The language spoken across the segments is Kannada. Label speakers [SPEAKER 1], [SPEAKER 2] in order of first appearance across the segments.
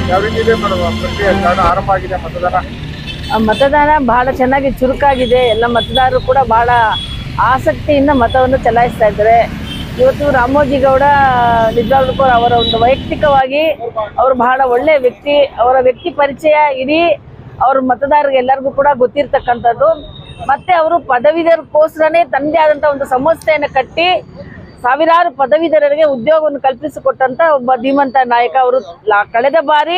[SPEAKER 1] ಯಾವ ರೀತಿ ಇದೆ ಮೇಡಮ್ ಪ್ರಕ್ರಿಯೆ ಆರಂಭ ಆಗಿದೆ ಮತದಾನ?
[SPEAKER 2] ಮತದಾನ ಬಹಳ ಚೆನ್ನಾಗಿ ಚುರುಕಾಗಿದೆ. ಎಲ್ಲ ಮತದಾರರು ಕೂಡ ಬಹಳ ಆಸಕ್ತಿಯಿಂದ ಮತವನ್ನು ಚಲಾಯಿಸ್ತಾ ಇದ್ದಾರೆ. ಇವತ್ತು ರಾಮೋಜಿಗೌಡ ನಿಜವಾಗ್ಲೂ ಕೂಡ ಅವರ ಒಂದು ವೈಯಕ್ತಿಕವಾಗಿ ಅವರು ಬಹಳ ಒಳ್ಳೆ ವ್ಯಕ್ತಿ. ಅವರ ವ್ಯಕ್ತಿ ಪರಿಚಯ ಇಡೀ ಅವ್ರ ಮತದಾರರಿಗೆ ಎಲ್ಲರಿಗೂ ಕೂಡ ಗೊತ್ತಿರ್ತಕ್ಕಂಥದ್ದು. ಮತ್ತೆ ಅವರು ಪದವೀಧರಕ್ಕೋಸ್ಕರನೇ ತನ್ನದೇ ಆದಂಥ ಒಂದು ಸಂಸ್ಥೆಯನ್ನು ಕಟ್ಟಿ ಸಾವಿರಾರು ಪದವೀಧರರಿಗೆ ಉದ್ಯೋಗವನ್ನು ಕಲ್ಪಿಸಿಕೊಟ್ಟಂತ ಒಬ್ಬ ಧೀಮಂತ ನಾಯಕ. ಅವರು ಕಳೆದ ಬಾರಿ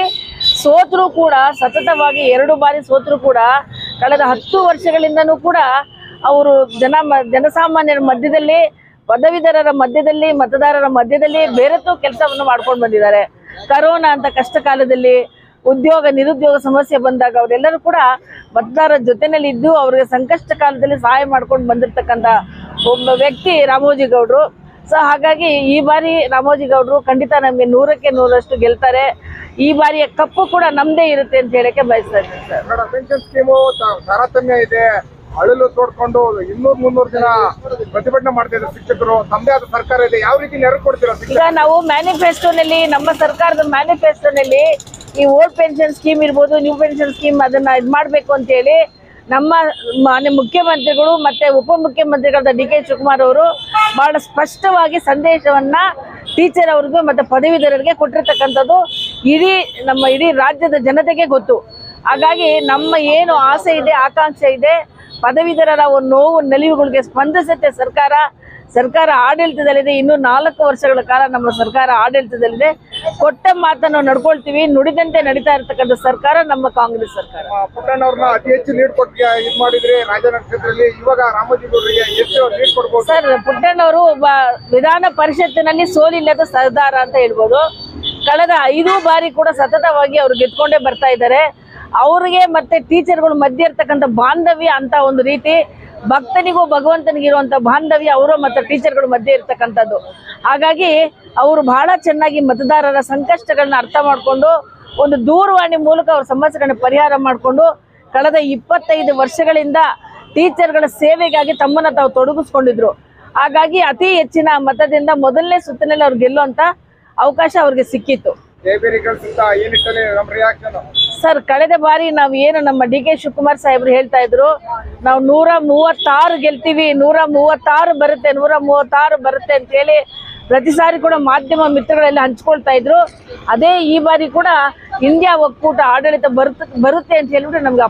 [SPEAKER 2] ಸೋತರೂ ಕೂಡ ಸತತವಾಗಿ 2 ಬಾರಿ ಸೋತರೂ ಕೂಡ ಕಳೆದ 10 ವರ್ಷಗಳಿಂದನೂ ಕೂಡ ಅವರು ಜನಸಾಮಾನ್ಯರ ಮಧ್ಯದಲ್ಲಿ, ಪದವೀಧರರ ಮಧ್ಯದಲ್ಲಿ, ಮತದಾರರ ಮಧ್ಯದಲ್ಲಿ ಬೇರೆತ್ತೂ ಕೆಲಸವನ್ನು ಮಾಡ್ಕೊಂಡು ಬಂದಿದ್ದಾರೆ. ಕರೋನಾ ಅಂತ ಕಷ್ಟ ಕಾಲದಲ್ಲಿ ನಿರುದ್ಯೋಗ ಸಮಸ್ಯೆ ಬಂದಾಗ ಅವರೆಲ್ಲರೂ ಕೂಡ ಮತದಾರರ ಜೊತೆನಲ್ಲಿ ಇದ್ದು ಅವರಿಗೆ ಸಂಕಷ್ಟ ಕಾಲದಲ್ಲಿ ಸಹಾಯ ಮಾಡ್ಕೊಂಡು ಬಂದಿರತಕ್ಕಂಥ ಒಬ್ಬ ವ್ಯಕ್ತಿ ರಾಮೋಜಿಗೌಡರು. ಸೊ ಹಾಗಾಗಿ ಈ ಬಾರಿ ರಾಮೋಜಿಗೌಡರು ಖಂಡಿತ ನಮಗೆ 100ಕ್ಕೆ 100ರಷ್ಟು ಗೆಲ್ತಾರೆ. ಈ ಬಾರಿಯ ಕಪ್ಪು ಕೂಡ ನಮ್ದೇ ಇರುತ್ತೆ ಅಂತ ಹೇಳಕ್ಕೆ ಬಯಸ್ತಾ ಇದ್ದೀನಿ ಸರ್.
[SPEAKER 1] ಪೆನ್ಷನ್ ಸ್ಕೀಮು ತಾರತಮ್ಯ ಇದೆ, ಅಳಲು ತೋಡ್ಕೊಂಡು 200-300 ಜನ ಪ್ರತಿಭಟನೆ ಮಾಡ್ತಾ ಇದ್ದಾರೆ ಶಿಕ್ಷಕರು. ತಮ್ಮದೇ ಆದ ಸರ್ಕಾರ ಇದೆ, ಯಾವ ರೀತಿ ನೆರವು ಕೊಡ್ತೀರಾ?
[SPEAKER 2] ಈಗ ನಾವು ಮ್ಯಾನಿಫೆಸ್ಟೋನಲ್ಲಿ, ನಮ್ಮ ಸರ್ಕಾರದ ಮ್ಯಾನಿಫೆಸ್ಟೋನಲ್ಲಿ ಈ ಓಲ್ಡ್ ಪೆನ್ಷನ್ ಸ್ಕೀಮ್ ಇರ್ಬೋದು, ನ್ಯೂ ಪೆನ್ಷನ್ ಸ್ಕೀಮ್ ಅದನ್ನ ಇದು ಮಾಡಬೇಕು ಅಂತ ಹೇಳಿ ನಮ್ಮ ಮಾನ್ಯ ಮುಖ್ಯಮಂತ್ರಿಗಳು ಮತ್ತೆ ಉಪಮುಖ್ಯಮಂತ್ರಿಗಳಾದ ಡಿ ಕೆ ಶಿವಕುಮಾರ್ ಅವರು ಬಹಳ ಸ್ಪಷ್ಟವಾಗಿ ಸಂದೇಶವನ್ನ ಟೀಚರ್ ಅವ್ರಿಗೂ ಮತ್ತೆ ಪದವೀಧರರಿಗೆ ಕೊಟ್ಟಿರ್ತಕ್ಕಂಥದ್ದು ನಮ್ಮ ಇಡೀ ರಾಜ್ಯದ ಜನತೆಗೆ ಗೊತ್ತು. ಹಾಗಾಗಿ ನಮ್ಮ ಏನು ಆಸೆ ಇದೆ, ಆಕಾಂಕ್ಷೆ ಇದೆ, ಪದವೀಧರರ ನೋವು ನಲಿವುಗಳಿಗೆ ಸ್ಪಂದಿಸುತ್ತೆ ಸರ್ಕಾರ ಆಡಳಿತದಲ್ಲಿದೆ. ಇನ್ನು 4 ವರ್ಷಗಳ ಕಾಲ ನಮ್ಮ ಸರ್ಕಾರ ಆಡಳಿತದಲ್ಲಿದೆ. ಕೊಟ್ಟ ಮಾತನ್ನು ನಡ್ಕೊಳ್ತೀವಿ, ನುಡಿದಂತೆ ನಡೀತಾ ಇರತಕ್ಕಂಥ ಸರ್ಕಾರ ನಮ್ಮ ಕಾಂಗ್ರೆಸ್ ಸರ್ಕಾರ.
[SPEAKER 1] ಪುಟ್ಟಣ್ಣವ್ರನ್ನ ಅತಿ ಹೆಚ್ಚು ಲೀಡ್ ಕೊಟ್ಟು ಇದು ಮಾಡಿದ್ರೆ ರಾಜನಗರ ಕ್ಷೇತ್ರದಲ್ಲಿ, ಇವಾಗ ರಾಮೋಜಿಗೌಡರಿಗೆ ಎಷ್ಟು ಲೀಡ್ ಕೊಡ್ಬೋದು
[SPEAKER 2] ಸರ್? ಪುಟ್ಟಣ್ಣವರು ಒಬ್ಬ ವಿಧಾನ ಪರಿಷತ್ತಿನಲ್ಲಿ ಸೋಲಿಲ್ಲದ ಸರ್ದಾರ ಅಂತ ಹೇಳ್ಬೋದು. ಕಳೆದ 5 ಬಾರಿ ಕೂಡ ಸತತವಾಗಿ ಅವ್ರು ಗೆದ್ಕೊಂಡೇ ಬರ್ತಾ ಇದ್ದಾರೆ. ಅವ್ರಿಗೆ ಮತ್ತೆ ಟೀಚರ್ಗಳು ಮಧ್ಯೆ ಇರ್ತಕ್ಕಂಥ ಬಾಂಧವ್ಯ ಅಂತ ಒಂದು ರೀತಿ ಭಕ್ತನಿಗೂ ಭಗವಂತನಿಗಿರುವಂತ ಬಾಂಧವ್ಯ ಅವರು ಮತ್ತು ಟೀಚರ್ಗಳು ಮಧ್ಯೆ ಇರ್ತಕ್ಕಂಥದ್ದು. ಹಾಗಾಗಿ ಅವರು ಬಹಳ ಚೆನ್ನಾಗಿ ಮತದಾರರ ಸಂಕಷ್ಟಗಳನ್ನ ಅರ್ಥ ಮಾಡಿಕೊಂಡು ಒಂದು ದೂರವಾಣಿ ಮೂಲಕ ಅವ್ರ ಸಮಸ್ಯೆಗಳನ್ನ ಪರಿಹಾರ ಮಾಡಿಕೊಂಡು ಕಳೆದ 25 ವರ್ಷಗಳಿಂದ ಟೀಚರ್ಗಳ ಸೇವೆಗಾಗಿ ತಮ್ಮನ್ನ ತಾವು ತೊಡಗಿಸ್ಕೊಂಡಿದ್ರು. ಹಾಗಾಗಿ ಅತಿ ಹೆಚ್ಚಿನ ಮತದಿಂದ ಮೊದಲನೇ ಸುತ್ತಿನಲ್ಲಿ ಅವ್ರು ಗೆಲ್ಲುವಂತ ಅವಕಾಶ ಅವ್ರಿಗೆ ಸಿಕ್ಕಿತ್ತು. ಸರ್, ಕಳೆದ ಬಾರಿ ನಾವು ಏನು ನಮ್ಮ ಡಿ ಕೆ ಶಿವಕುಮಾರ್ ಸಾಹೇಬ್ರು ಹೇಳ್ತಾ ಇದ್ರು, ನಾವು 136 ಗೆಲ್ತೀವಿ, 136 ಬರುತ್ತೆ, 136 ಬರುತ್ತೆ ಅಂತ ಹೇಳಿ ಪ್ರತಿ ಸಾರಿ ಕೂಡ ಮಾಧ್ಯಮ ಮಿತ್ರಗಳೆಲ್ಲ ಹಂಚ್ಕೊಳ್ತಾ ಇದ್ರು. ಅದೇ ಈ ಬಾರಿ ಕೂಡ ಇಂಡಿಯಾ ಒಕ್ಕೂಟ ಆಡಳಿತ ಬರುತ್ತೆ ಅಂತ ಹೇಳ್ಬಿಟ್ಟು ನಮ್ಗೆ